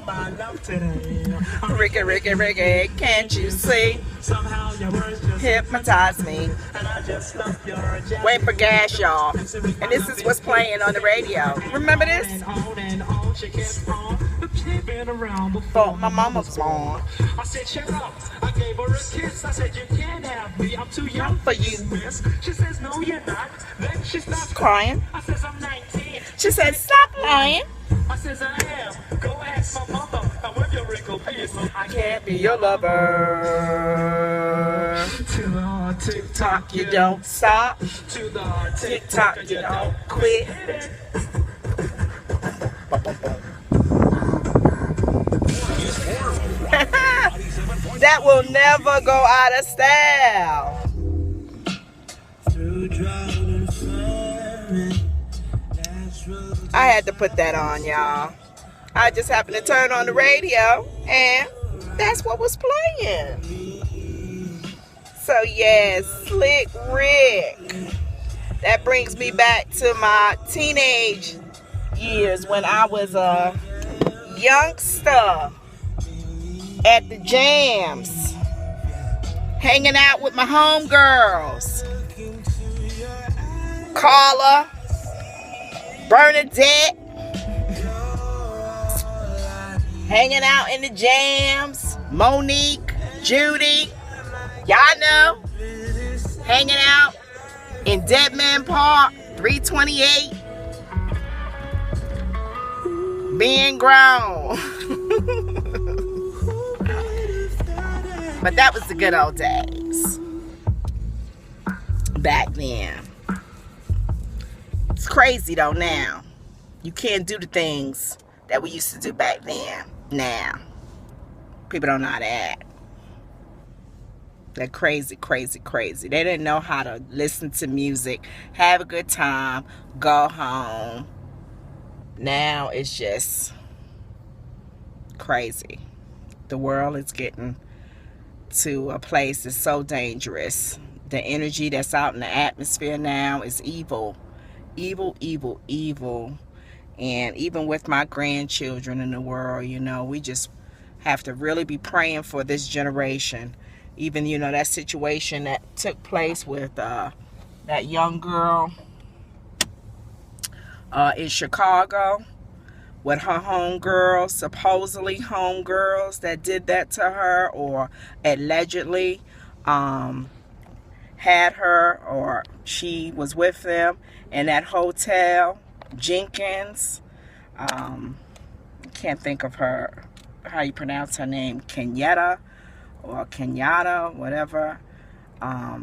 my love today. Ricky, Ricky, Ricky, can't you see? Somehow your words just Hypnotize me. and I just love your jazz. Wait for gas, y'all. And this is what's playing on the radio. Remember this? And on, she kept on. She'd been around before Thought my mama was born. I said, check up. I gave her a kiss. I said, you can't have me. I'm too young For you. miss. She says, no, you're not. Then she stopped Crying. I says, I'm 19. She said, stop lying. I says, I am. Go ask my mother. I'm with your wrinkle piece. I Can't be your lover. to the tick Talk, you don't stop. to the Tick tock, you don't quit. That will never go out of style. I had to put that on, y'all. I just happened to turn on the radio, and that's what was playing. So, yes, Slick Rick. That brings me back to my teenage years when I was a youngster at the jams, hanging out with my homegirls, Carla, Bernadette, hanging out in the jams, Monique, Judy, y'all know, hanging out in Dead Man Park, 328, being grown. But that was the good old days back then. It's crazy though now. You can't do the things that we used to do back then. Now, people don't know how to act. They're crazy, crazy, crazy. They didn't know how to listen to music, have a good time, go home. Now it's just crazy. The world is getting to a place that's so dangerous. The energy that's out in the atmosphere now is evil. Evil, evil, evil. And even with my grandchildren in the world, you know, we just have to really be praying for this generation. Even, you know, that situation that took place with that young girl in Chicago with her homegirls, supposedly homegirls that did that to her or allegedly had her or she was with them in that hotel. Jenkins, can't think of her, how you pronounce her name, Kenyatta or Kenyatta, whatever. I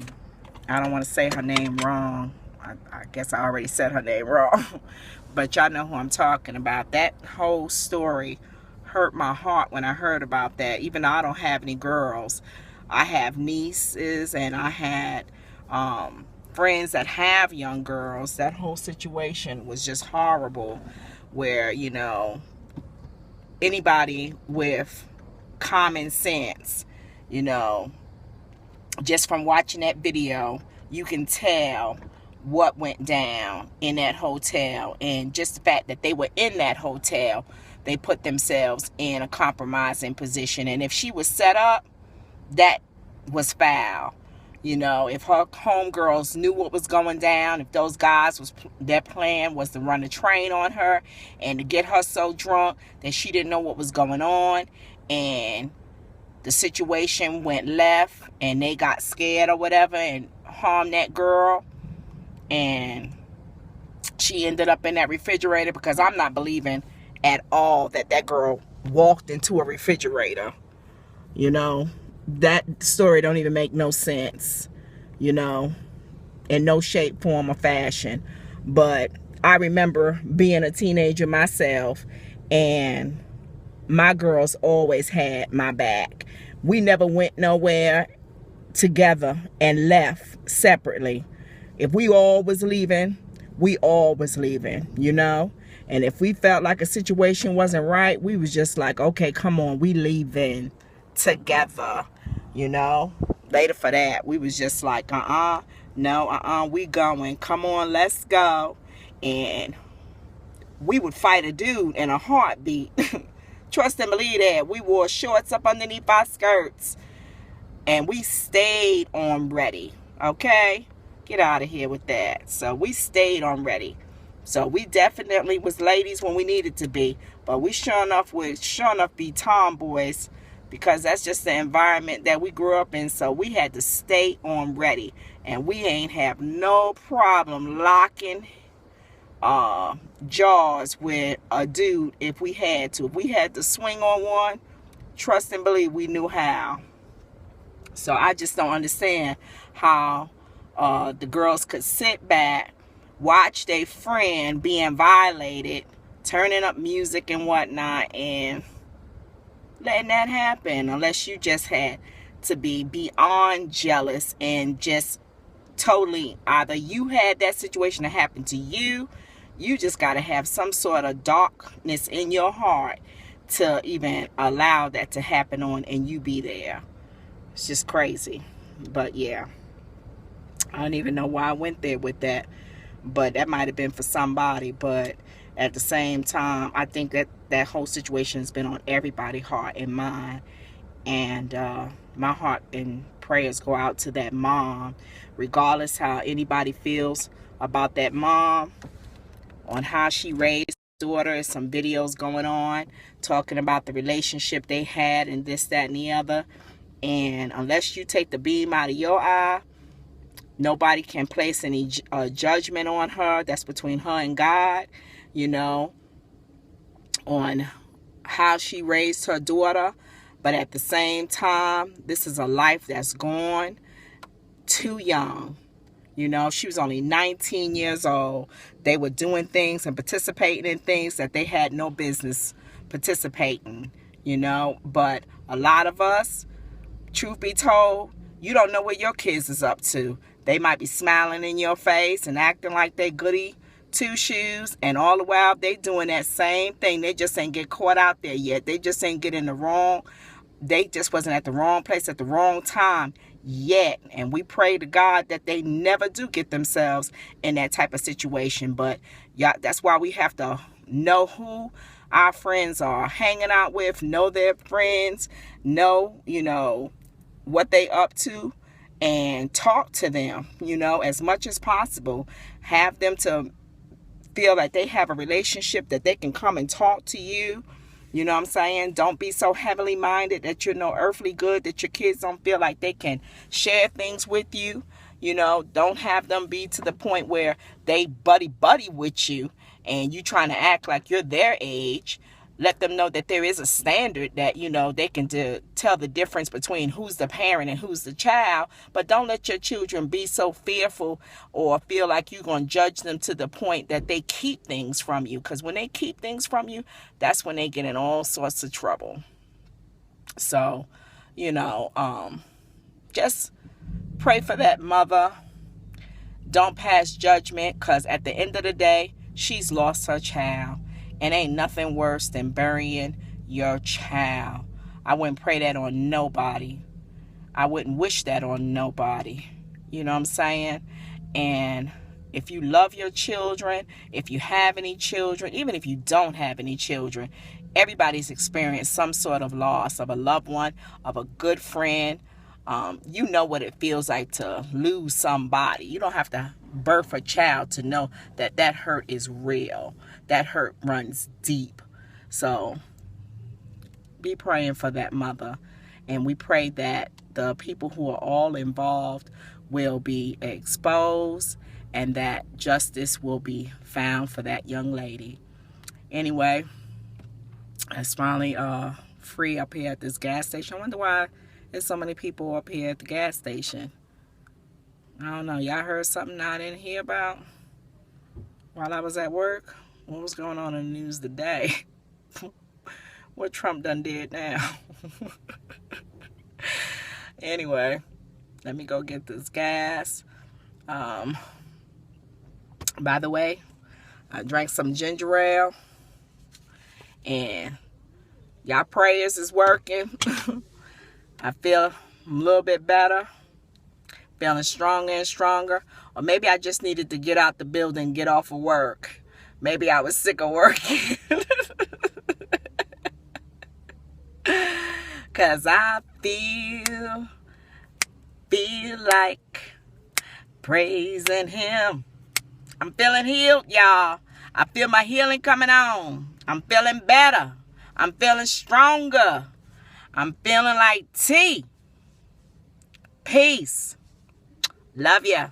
don't want to say her name wrong. I guess I already said her name wrong. But y'all know who I'm talking about. That whole story hurt my heart when I heard about that. Even though I don't have any girls, I have nieces and I had friends that have young girls. That whole situation was just horrible, where, you know, anybody with common sense, you know, just from watching that video, you can tell what went down in that hotel. And just the fact that they were in that hotel, they put themselves in a compromising position. And if she was set up, that was foul. You know, if her homegirls knew what was going down, if those guys, their plan was to run a train on her and to get her so drunk that she didn't know what was going on, and the situation went left and they got scared or whatever and harmed that girl, and she ended up in that refrigerator, because I'm not believing at all that that girl walked into a refrigerator. You know, that story don't even make no sense, you know, in no shape, form, or fashion. But I remember being a teenager myself, and my girls always had my back. We never went nowhere together and left separately. If we all was leaving, we all was leaving, you know. And if we felt like a situation wasn't right, we was just like, okay, come on, we leaving together, you know. Later for that, we was just like, no, we going, come on, let's go. And we would fight a dude in a heartbeat Trust and believe that. We wore shorts up underneath our skirts. And we stayed on ready. Okay? Get out of here with that. So we stayed on ready. So we definitely was ladies when we needed to be. But we sure enough would be tomboys. Because that's just the environment that we grew up in. So we had to stay on ready. And we ain't have no problem locking jaws with a dude if we had to. If we had to swing on one, trust and believe we knew how. So I just don't understand how the girls could sit back, watch their friend being violated, turning up music and whatnot, and letting that happen, unless you just had to be beyond jealous and just totally, either you had that situation that happened to you, you just got to have some sort of darkness in your heart to even allow that to happen on and you be there. It's just crazy. But yeah, I don't even know why I went there with that, but that might have been for somebody. But at the same time, I think that that whole situation has been on everybody's heart and mind. And my heart and prayers go out to that mom, regardless how anybody feels about that mom, on how she raised her daughter. Some videos going on talking about the relationship they had and this, that, and the other. And unless you take the beam out of your eye, nobody can place any judgment on her. That's between her and God, you know, on how she raised her daughter. But at the same time, this is a life that's gone too young. You know, she was only 19 years old. They were doing things and participating in things that they had no business participating, you know. But a lot of us, truth be told, you don't know what your kids is up to. They might be smiling in your face and acting like they goody two-shoes, and all the while they doing that same thing. They just ain't get caught out there yet. They just ain't getting the wrong. They just wasn't at the wrong place at the wrong time yet. And we pray to God that they never do get themselves in that type of situation. But yeah, that's why we have to know who our friends are hanging out with, know their friends, know, you know, what they up to, and talk to them, you know, as much as possible. Have them to feel like they have a relationship that they can come and talk to you. You know what I'm saying? Don't be so heavily minded that you're no earthly good, that your kids don't feel like they can share things with you. You know, don't have them be to the point where they buddy with you and you trying to act like you're their age. Let them know that there is a standard that, you know, they can tell the difference between who's the parent and who's the child. But don't let your children be so fearful or feel like you're going to judge them to the point that they keep things from you. Because when they keep things from you, that's when they get in all sorts of trouble. So, you know, just pray for that mother. Don't pass judgment, because at the end of the day, she's lost her child. And ain't nothing worse than burying your child. I wouldn't pray that on nobody. I wouldn't wish that on nobody. You know what I'm saying? And if you love your children, if you have any children, even if you don't have any children, everybody's experienced some sort of loss of a loved one, of a good friend. You know what it feels like to lose somebody. You don't have to birth a child to know that that hurt is real. That hurt runs deep. So be praying for that mother. And we pray that the people who are all involved will be exposed and that justice will be found for that young lady. Anyway, it's finally free up here at this gas station. I wonder why there's so many people up here at the gas station. I don't know. Y'all heard something I didn't hear about while I was at work? What was going on in the news today? What Trump done did now? Anyway, let me go get this gas. By the way, I drank some ginger ale. And y'all prayers is working. I feel a little bit better. Feeling stronger and stronger. Or maybe I just needed to get out the building, get off of work. Maybe I was sick of working. 'cause I feel like praising him. I'm feeling healed, y'all. I feel my healing coming on. I'm feeling better. I'm feeling stronger. I'm feeling like tea. Peace. Love ya.